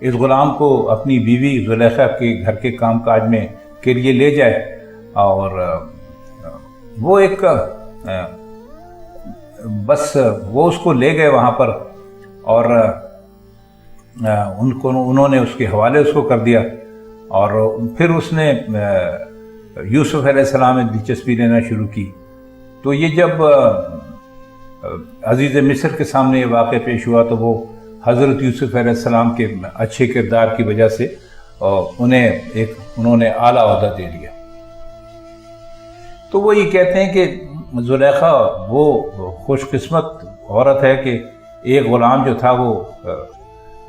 اس غلام کو اپنی بیوی زلیخا کے گھر کے کام کاج میں کے لیے لے جائے، اور وہ ایک بس وہ اس کو لے گئے وہاں پر، اور انہوں نے اس کے حوالے اس کو کر دیا، اور پھر اس نے یوسف علیہ السلام میں دلچسپی لینا شروع کی۔ تو یہ جب عزیز مصر کے سامنے یہ واقعہ پیش ہوا تو وہ حضرت یوسف علیہ السلام کے اچھے کردار کی وجہ سے انہوں نے اعلیٰ عہدہ دے لیا۔ تو وہ یہ کہتے ہیں کہ زلیخا وہ خوش قسمت عورت ہے کہ ایک غلام جو تھا وہ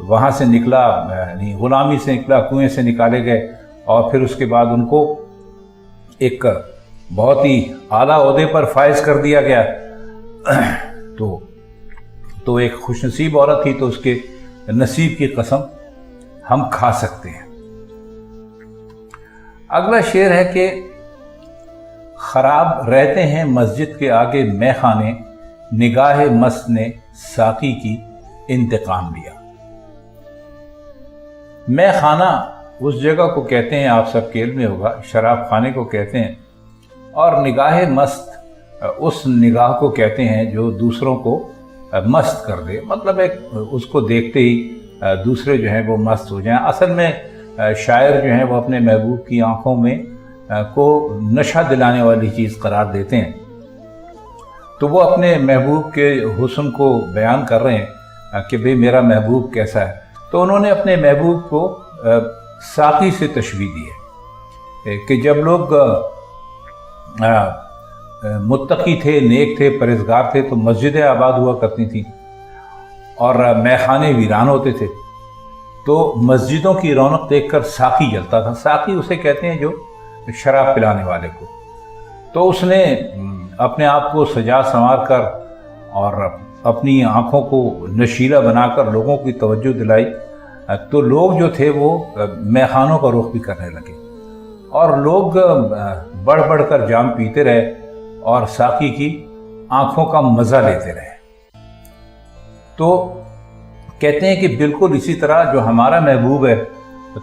وہاں سے نکلا، یعنی غلامی سے نکلا، کنویں سے نکالے گئے، اور پھر اس کے بعد ان کو ایک بہت ہی اعلیٰ عہدے پر فائز کر دیا گیا۔ تو ایک خوش نصیب عورت تھی، تو اس کے نصیب کی قسم ہم کھا سکتے ہیں۔ اگلا شعر ہے کہ خراب رہتے ہیں مسجد کے آگے مے خانے، نگاہ مست نے ساقی کی انتقام لیا۔ مے خانہ اس جگہ کو کہتے ہیں، آپ سب کے علم میں ہوگا، شراب خانے کو کہتے ہیں، اور نگاہ مست اس نگاہ کو کہتے ہیں جو دوسروں کو مست کر دے، مطلب اس کو دیکھتے ہی دوسرے جو ہیں وہ مست ہو جائیں۔ اصل میں شاعر جو ہیں وہ اپنے محبوب کی آنکھوں میں کو نشہ دلانے والی چیز قرار دیتے ہیں، تو وہ اپنے محبوب کے حسن کو بیان کر رہے ہیں کہ بھئی میرا محبوب کیسا ہے، تو انہوں نے اپنے محبوب کو ساقی سے تشبیہ دی ہے کہ جب لوگ متقی تھے، نیک تھے، پرہیزگار تھے، تو مسجدیں آباد ہوا کرتی تھیں اور میخانے ویران ہوتے تھے، تو مسجدوں کی رونق دیکھ کر ساقی جلتا تھا۔ ساقی اسے کہتے ہیں جو شراب پلانے والے کو۔ تو اس نے اپنے آپ کو سجا سنوار کر اور اپنی آنکھوں کو نشیلا بنا کر لوگوں کی توجہ دلائی، تو لوگ جو تھے وہ میخانوں کا رخ بھی کرنے لگے، اور لوگ بڑھ بڑھ کر جام پیتے رہے اور ساقی کی آنکھوں کا مزہ لیتے رہے۔ تو کہتے ہیں کہ بالکل اسی طرح جو ہمارا محبوب ہے،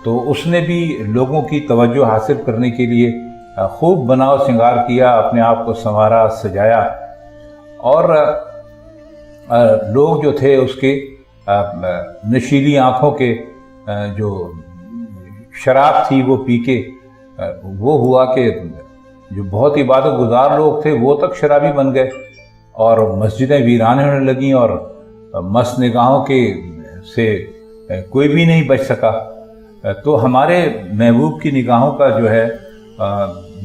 تو اس نے بھی لوگوں کی توجہ حاصل کرنے کے لیے خوب بناؤ سنگار کیا، اپنے آپ کو سنوارا، سجایا، اور لوگ جو تھے اس کے نشیلی آنکھوں کے جو شراب تھی وہ پی کے وہ ہوا کہ جو بہت عبادت گزار لوگ تھے وہ تک شرابی بن گئے، اور مسجدیں ویران ہونے لگیں، اور مست نگاہوں کے سے کوئی بھی نہیں بچ سکا۔ تو ہمارے محبوب کی نگاہوں کا جو ہے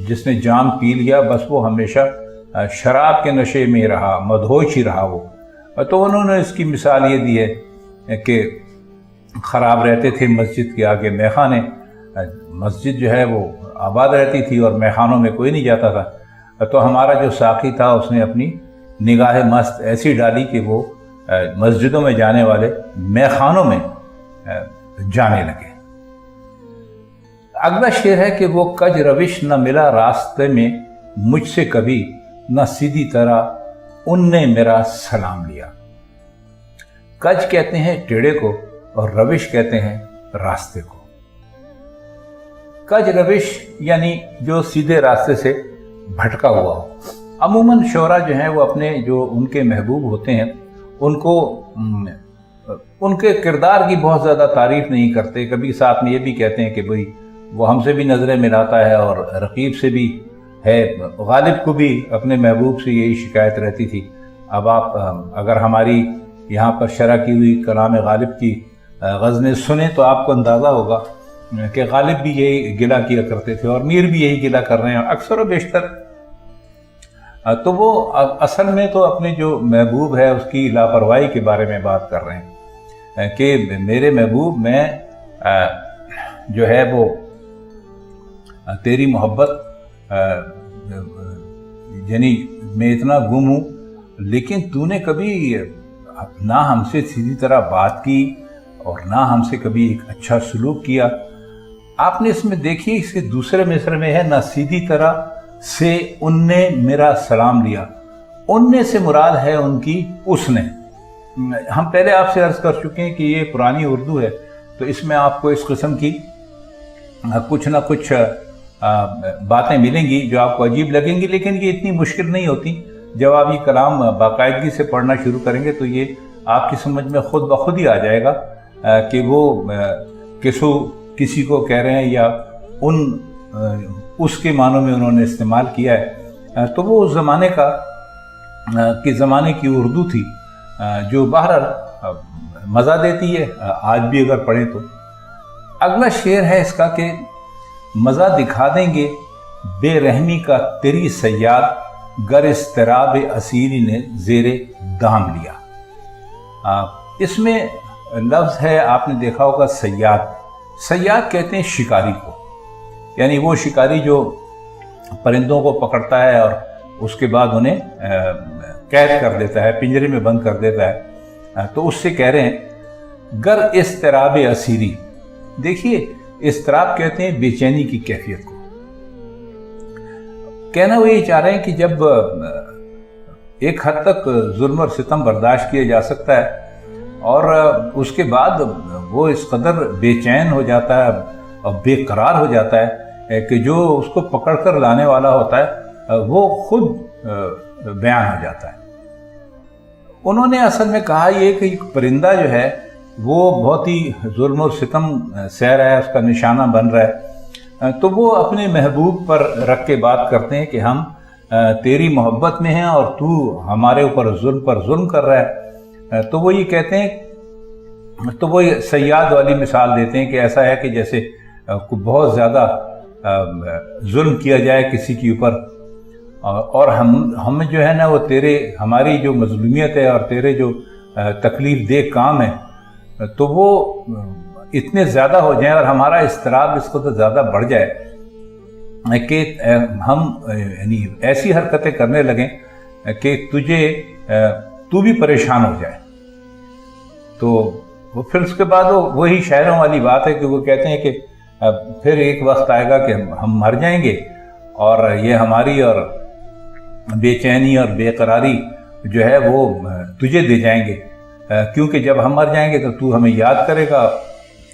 جس نے جام پی لیا، بس وہ ہمیشہ شراب کے نشے میں رہا، مدہوش ہی رہا وہ۔ تو انہوں نے اس کی مثال یہ دی ہے کہ خراب رہتے تھے مسجد کے آگے میخانے، مسجد جو ہے وہ آباد رہتی تھی اور میخانوں میں کوئی نہیں جاتا تھا، تو ہمارا جو ساقی تھا اس نے اپنی نگاہ مست ایسی ڈالی کہ وہ مسجدوں میں جانے والے میخانوں میں جانے لگے۔ اگلا شعر ہے کہ وہ کج روش نہ ملا راستے میں مجھ سے کبھی، نہ سیدھی طرح ان نے میرا سلام لیا۔ کج کہتے ہیں ٹیڑے کو، اور روش کہتے ہیں راستے کو۔ کج روش یعنی جو سیدھے راستے سے بھٹکا ہوا ہو۔ عموماً شعراء جو ہیں وہ اپنے جو ان کے محبوب ہوتے ہیں ان کو ان کے کردار کی بہت زیادہ تعریف نہیں کرتے، کبھی ساتھ میں یہ بھی کہتے ہیں کہ بھئی وہ ہم سے بھی نظریں ملاتا ہے اور رقیب سے بھی ہے۔ غالب کو بھی اپنے محبوب سے یہی شکایت رہتی تھی۔ اب آپ اگر ہماری یہاں پر شرح کی ہوئی کلام غالب کی غزلیں سنیں تو آپ کو اندازہ ہوگا کہ غالب بھی یہی گلہ کیا کرتے تھے، اور میر بھی یہی گلہ کر رہے ہیں اکثر و بیشتر۔ تو وہ اصل میں تو اپنے جو محبوب ہے اس کی لاپرواہی کے بارے میں بات کر رہے ہیں کہ میرے محبوب میں جو ہے وہ تیری محبت، یعنی میں اتنا گم ہوں، لیکن تو نے کبھی نہ ہم سے سیدھی طرح بات کی اور نہ ہم سے کبھی ایک اچھا سلوک کیا۔ آپ نے اس میں دیکھیے، اس کے دوسرے مصرع میں ہے نہ سیدھی طرح سے ان نے میرا سلام لیا۔ ان نے سے مراد ہے ان کی اس نے۔ ہم پہلے آپ سے عرض کر چکے ہیں کہ یہ پرانی اردو ہے، تو تو اس میں آپ کو اس قسم کی کچھ نہ کچھ باتیں ملیں گی جو آپ کو عجیب لگیں گی، لیکن یہ اتنی مشکل نہیں ہوتی۔ جب آپ یہ کلام باقاعدگی سے پڑھنا شروع کریں گے تو یہ آپ کی سمجھ میں خود بخود ہی آ جائے گا کہ وہ کسی کو کہہ رہے ہیں یا اس کے معنوں میں انہوں نے استعمال کیا ہے۔ تو وہ اس زمانے کی اردو تھی جو بہرحال مزہ دیتی ہے آج بھی اگر پڑھیں تو۔ اگلا شعر ہے اس کا کہ مزہ دکھا دیں گے بے رحمی کا تیری صیاد، گر اضطراب اسیری نے زیر دام لیا۔ اس میں لفظ ہے، آپ نے دیکھا ہوگا صیاد۔ صیاد کہتے ہیں شکاری کو، یعنی وہ شکاری جو پرندوں کو پکڑتا ہے اور اس کے بعد انہیں قید کر دیتا ہے، پنجرے میں بند کر دیتا ہے۔ تو اس سے کہہ رہے ہیں گر اضطراب اسیری۔ دیکھیے اضطراب کہتے ہیں بے چینی کی کیفیت کو۔ کہنا وہ یہ چاہ رہے ہیں کہ جب ایک حد تک ظلم اور ستم برداشت کیا جا سکتا ہے اور اس کے بعد وہ اس قدر بے چین ہو جاتا ہے اور بے قرار ہو جاتا ہے کہ جو اس کو پکڑ کر لانے والا ہوتا ہے وہ خود بیان ہو جاتا ہے۔ انہوں نے اصل میں کہا یہ کہ ایک پرندہ جو ہے وہ بہت ہی ظلم اور ستم سہ رہا ہے، اس کا نشانہ بن رہا ہے، تو وہ اپنے محبوب پر رکھ کے بات کرتے ہیں کہ ہم تیری محبت میں ہیں اور تو ہمارے اوپر ظلم کر رہا ہے۔ تو وہ یہ کہتے ہیں، تو وہ صیاد والی مثال دیتے ہیں کہ ایسا ہے کہ جیسے بہت زیادہ ظلم کیا جائے کسی کے اوپر، اور ہم جو ہے نا وہ ہماری جو مظلومیت ہے اور تیرے جو تکلیف دہ کام ہے تو وہ اتنے زیادہ ہو جائیں اور ہمارا اضطراب اس کو تو زیادہ بڑھ جائے کہ ہم یعنی ایسی حرکتیں کرنے لگیں کہ تو بھی پریشان ہو جائے۔ تو وہ پھر اس کے بعد وہی شاعروں والی بات ہے کہ وہ کہتے ہیں کہ پھر ایک وقت آئے گا کہ ہم مر جائیں گے اور یہ ہماری اور بے چینی اور بے قراری جو ہے وہ تجھے دے جائیں گے، کیونکہ جب ہم مر جائیں گے تو ہمیں یاد کرے گا،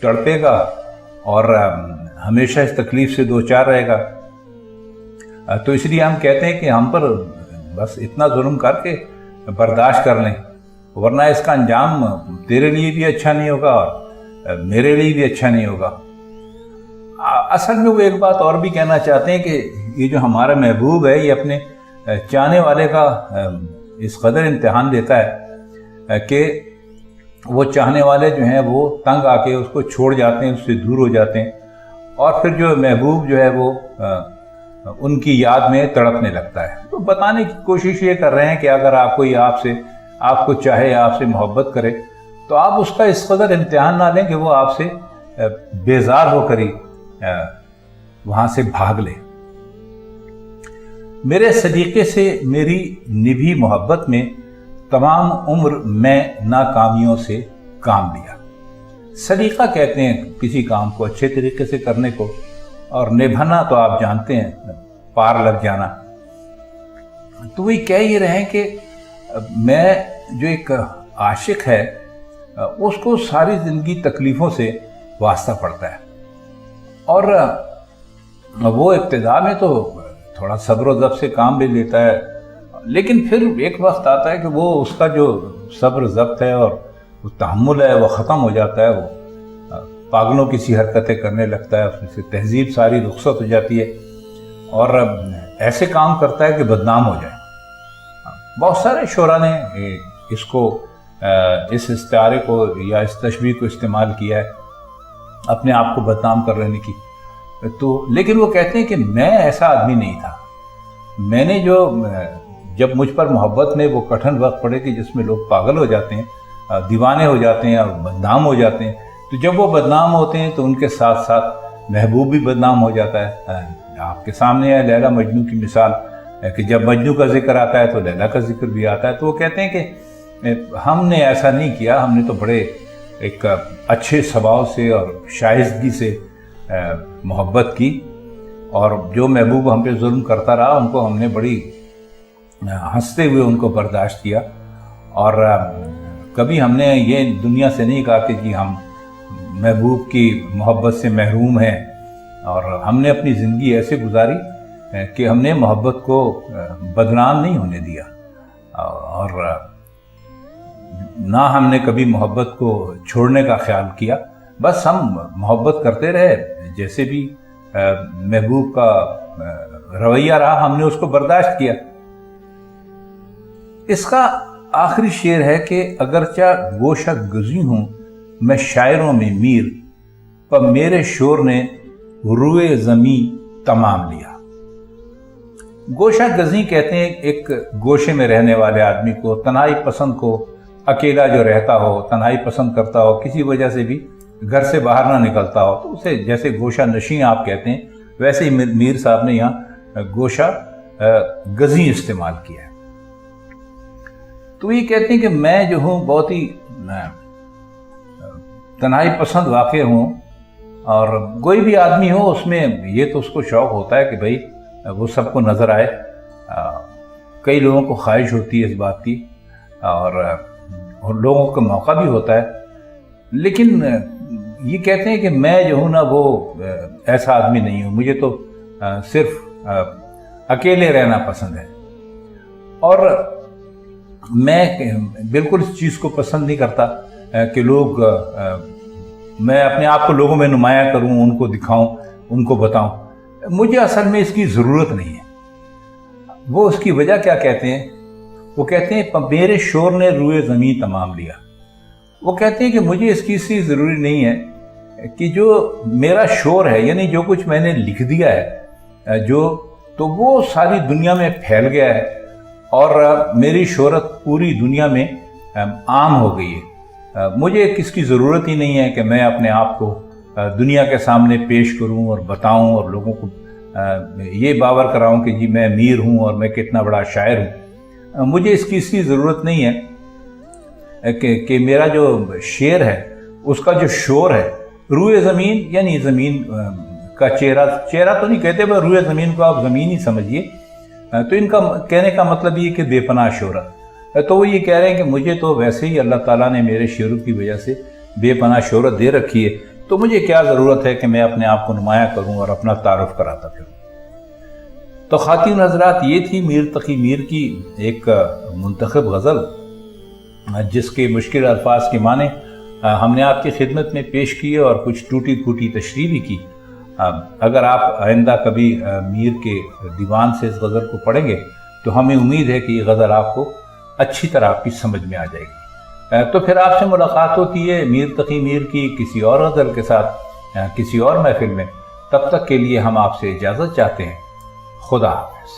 تڑپے گا اور ہمیشہ اس تکلیف سے دوچار رہے گا۔ تو اس لیے ہم کہتے ہیں کہ ہم پر بس اتنا ظلم کر کے برداشت کر لیں، ورنہ اس کا انجام تیرے لیے بھی اچھا نہیں ہوگا اور میرے لیے بھی اچھا نہیں ہوگا۔ اصل میں وہ ایک بات اور بھی کہنا چاہتے ہیں کہ یہ جو ہمارا محبوب ہے یہ اپنے چاہنے والے کا اس قدر امتحان لیتا ہے کہ وہ چاہنے والے جو ہیں وہ تنگ آ کے اس کو چھوڑ جاتے ہیں، اس سے دور ہو جاتے ہیں، اور پھر جو محبوب جو ہے وہ ان کی یاد میں تڑپنے لگتا ہے۔ تو بتانے کی کوشش یہ کر رہے ہیں کہ اگر آپ کو چاہے، آپ سے محبت کرے، تو آپ اس کا اس قدر امتحان نہ لیں کہ وہ آپ سے بیزار ہو کر ہی وہاں سے بھاگ لے۔ میرے صدیقے سے میری نبھی محبت میں تمام عمر میں ناکامیوں سے کام لیا۔ سلیقہ کہتے ہیں کسی کام کو اچھے طریقے سے کرنے کو، اور نبھانا تو آپ جانتے ہیں پار لگ جانا۔ تو وہی کہہ یہ رہے ہیں کہ میں جو ایک عاشق ہے اس کو ساری زندگی تکلیفوں سے واسطہ پڑتا ہے، اور وہ ابتدا میں تو تھوڑا صبر و ضبط سے کام بھی لیتا ہے، لیکن پھر ایک وقت آتا ہے کہ وہ اس کا جو صبر ضبط ہے اور وہ تحمل ہے وہ ختم ہو جاتا ہے، وہ پاگلوں کی سی حرکتیں کرنے لگتا ہے، اس سے تہذیب ساری رخصت ہو جاتی ہے اور ایسے کام کرتا ہے کہ بدنام ہو جائے۔ بہت سارے شعراء نے اس استعارے کو یا اس تشبیہ کو استعمال کیا ہے اپنے آپ کو بدنام کر لینے کی، تو لیکن وہ کہتے ہیں کہ میں ایسا آدمی نہیں تھا۔ میں نے جب مجھ پر محبت میں وہ کٹھن وقت پڑے کہ جس میں لوگ پاگل ہو جاتے ہیں، دیوانے ہو جاتے ہیں اور بدنام ہو جاتے ہیں، تو جب وہ بدنام ہوتے ہیں تو ان کے ساتھ ساتھ محبوب بھی بدنام ہو جاتا ہے۔ آپ کے سامنے ہے لیلا مجنوں کی مثال کہ جب مجنوں کا ذکر آتا ہے تو لیلا کا ذکر بھی آتا ہے۔ تو وہ کہتے ہیں کہ ہم نے ایسا نہیں کیا، ہم نے تو بڑے ایک اچھے سباؤ سے اور شائستگی سے محبت کی، اور جو محبوب ہم پہ ظلم کرتا رہا ان کو ہم نے بڑی ہنستے ہوئے ان کو برداشت کیا، اور کبھی ہم نے یہ دنیا سے نہیں کہا کہ جی ہم محبوب کی محبت سے محروم ہیں، اور ہم نے اپنی زندگی ایسے گزاری کہ ہم نے محبت کو بدنام نہیں ہونے دیا، اور نہ ہم نے کبھی محبت کو چھوڑنے کا خیال کیا، بس ہم محبت کرتے رہے، جیسے بھی محبوب کا رویہ رہا ہم نے اس کو برداشت کیا۔ اس کا آخری شعر ہے کہ اگرچہ گوشہ گزی ہوں میں شاعروں میں میر، پر میرے شور نے روئے زمیں تمام لیا۔ گوشہ گزی کہتے ہیں ایک گوشے میں رہنے والے آدمی کو، تنہائی پسند کو، اکیلا جو رہتا ہو، تنہائی پسند کرتا ہو، کسی وجہ سے بھی گھر سے باہر نہ نکلتا ہو، تو اسے جیسے گوشہ نشیں آپ کہتے ہیں، ویسے ہی میر صاحب نے یہاں گوشہ گزی استعمال کیا ہے۔ تو یہ کہتے ہیں کہ میں جو ہوں بہت ہی تنہائی پسند واقع ہوں، اور کوئی بھی آدمی ہو اس میں یہ تو اس کو شوق ہوتا ہے کہ بھئی وہ سب کو نظر آئے، کئی لوگوں کو خواہش ہوتی ہے اس بات کی، اور لوگوں کا موقع بھی ہوتا ہے، لیکن یہ کہتے ہیں کہ میں جو ہوں نا وہ ایسا آدمی نہیں ہوں، مجھے تو صرف اکیلے رہنا پسند ہے، اور میں بالکل اس چیز کو پسند نہیں کرتا کہ لوگ میں اپنے آپ کو لوگوں میں نمایاں کروں، ان کو دکھاؤں، ان کو بتاؤں، مجھے اصل میں اس کی ضرورت نہیں ہے۔ وہ اس کی وجہ کیا کہتے ہیں؟ وہ کہتے ہیں میرے شور نے روئے زمیں تمام لیا۔ وہ کہتے ہیں کہ مجھے اس کی ضروری نہیں ہے کہ جو میرا شور ہے، یعنی جو کچھ میں نے لکھ دیا ہے تو وہ ساری دنیا میں پھیل گیا ہے، اور میری شہرت پوری دنیا میں عام ہو گئی ہے۔ مجھے کس کی ضرورت ہی نہیں ہے کہ میں اپنے آپ کو دنیا کے سامنے پیش کروں اور بتاؤں، اور لوگوں کو یہ باور کراؤں کہ جی میں امیر ہوں اور میں کتنا بڑا شاعر ہوں۔ مجھے اس کی ضرورت نہیں ہے کہ میرا جو شعر ہے اس کا جو شور ہے روئے زمین، یعنی زمین کا چہرہ تو نہیں کہتے، بس روئے زمین کو آپ زمین ہی سمجھیے، تو ان کا کہنے کا مطلب یہ کہ بے پناہ شہرت۔ تو وہ یہ کہہ رہے ہیں کہ مجھے تو ویسے ہی اللہ تعالیٰ نے میرے شعروں کی وجہ سے بے پناہ شہرت دے رکھی ہے، تو مجھے کیا ضرورت ہے کہ میں اپنے آپ کو نمایاں کروں اور اپنا تعارف کراتا پھروں۔ تو خواتین حضرات، یہ تھی میر تقی میر کی ایک منتخب غزل، جس کے مشکل الفاظ کے معنی ہم نے آپ کی خدمت میں پیش کیے اور کچھ ٹوٹی پھوٹی تشریح بھی کی۔ اگر آپ آئندہ کبھی میر کے دیوان سے اس غزل کو پڑھیں گے تو ہمیں امید ہے کہ یہ غزل آپ کو اچھی طرح آپ کی سمجھ میں آ جائے گی۔ تو پھر آپ سے ملاقات ہوتی ہے میر تقی میر کی کسی اور غزل کے ساتھ کسی اور محفل میں۔ تب تک کے لیے ہم آپ سے اجازت چاہتے ہیں۔ خدا حافظ۔